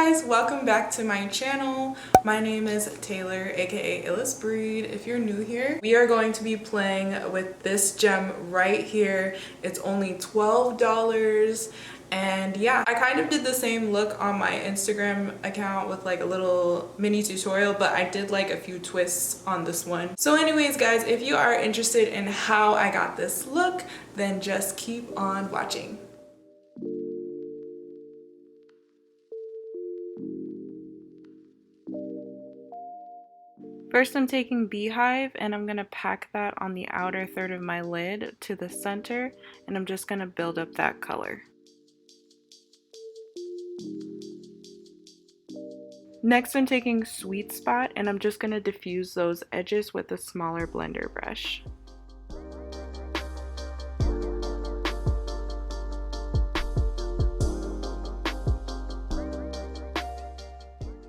guys, welcome back to my channel. My name is Taylor, aka Illis Breed. If you're new here, we are going to be playing with this gem right here. It's only $12. And yeah, I kind of did the same look on my Instagram account with like a little mini tutorial, but I did like a few twists on this one. So anyways guys, if you are interested in how I got this look, then just keep on watching. First, I'm taking Beehive and I'm going to pack that on the outer third of my lid to the center, and I'm just going to build up that color. Next, I'm taking Sweet Spot and I'm just going to diffuse those edges with a smaller blender brush.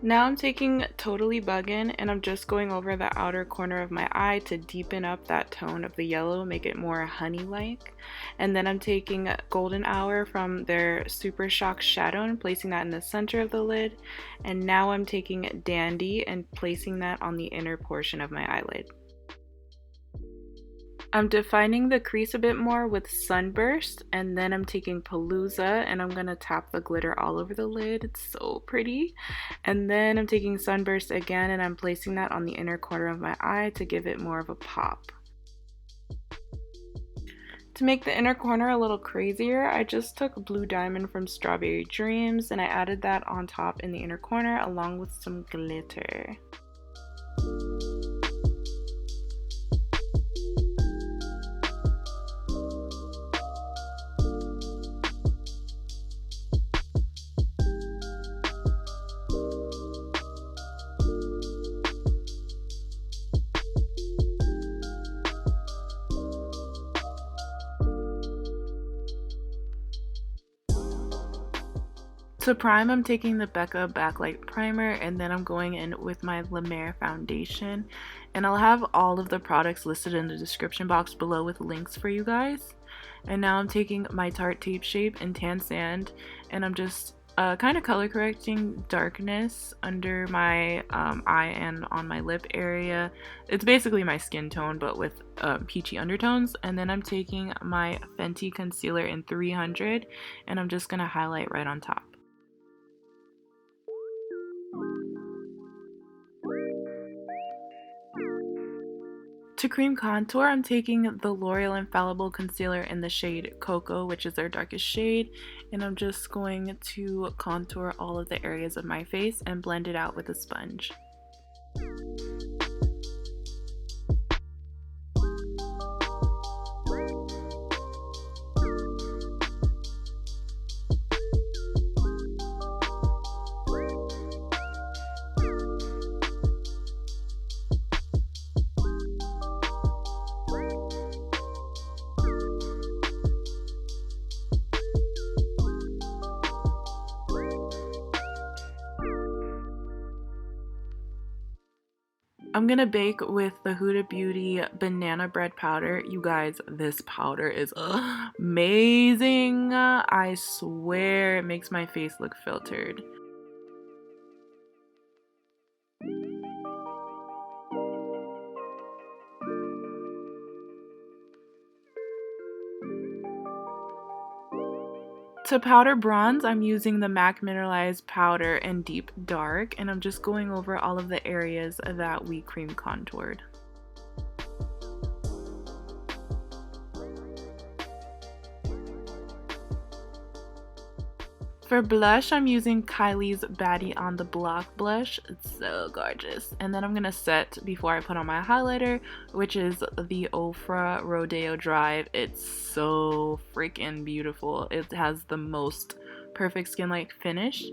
Now I'm taking Totally Buggin' and I'm just going over the outer corner of my eye to deepen up that tone of the yellow, make it more honey-like. And then I'm taking Golden Hour from their Super Shock Shadow and placing that in the center of the lid. And now I'm taking Dandy and placing that on the inner portion of my eyelid. I'm defining the crease a bit more with Sunburst, and then I'm taking Palooza and I'm gonna tap the glitter all over the lid. It's so pretty. And then I'm taking Sunburst again and I'm placing that on the inner corner of my eye to give it more of a pop. To make the inner corner a little crazier, I just took Blue Diamond from Strawberry Dreams and I added that on top in the inner corner along with some glitter. To prime, I'm taking the Becca Backlight Primer and then I'm going in with my La Mer foundation, and I'll have all of the products listed in the description box below with links for you guys. And now I'm taking my Tarte Tape Shape in Tan Sand and I'm just kind of color correcting darkness under my eye and on my lip area. It's basically my skin tone but with peachy undertones. And then I'm taking my Fenty concealer in 300 and I'm just going to highlight right on top. To cream contour, I'm taking the L'Oreal Infallible Concealer in the shade Cocoa, which is their darkest shade, and I'm just going to contour all of the areas of my face and blend it out with a sponge. I'm gonna bake with the Huda Beauty Banana Bread Powder. You guys, this powder is amazing. I swear it makes my face look filtered. To powder bronze, I'm using the MAC Mineralized Powder in Deep Dark, and I'm just going over all of the areas that we cream contoured. For blush, I'm using Kylie's Baddie on the Block blush. It's so gorgeous. And then I'm going to set before I put on my highlighter, which is the Ofra Rodeo Drive. It's so freaking beautiful. It has the most perfect skin-like finish.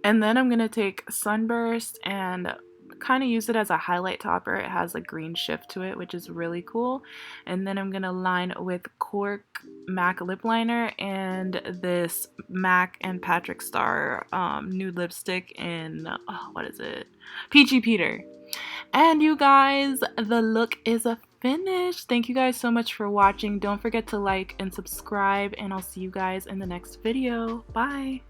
And then I'm going to take Sunburst and kind of use it as a highlight topper. It has a green shift to it, which is really cool. And then I'm gonna line with Cork MAC lip liner and this MAC and Patrick Star nude lipstick in what is it, Peachy Peter. And you guys, the look is finished. Thank you guys so much for watching. Don't forget to like and subscribe, and I'll see you guys in the next video. Bye.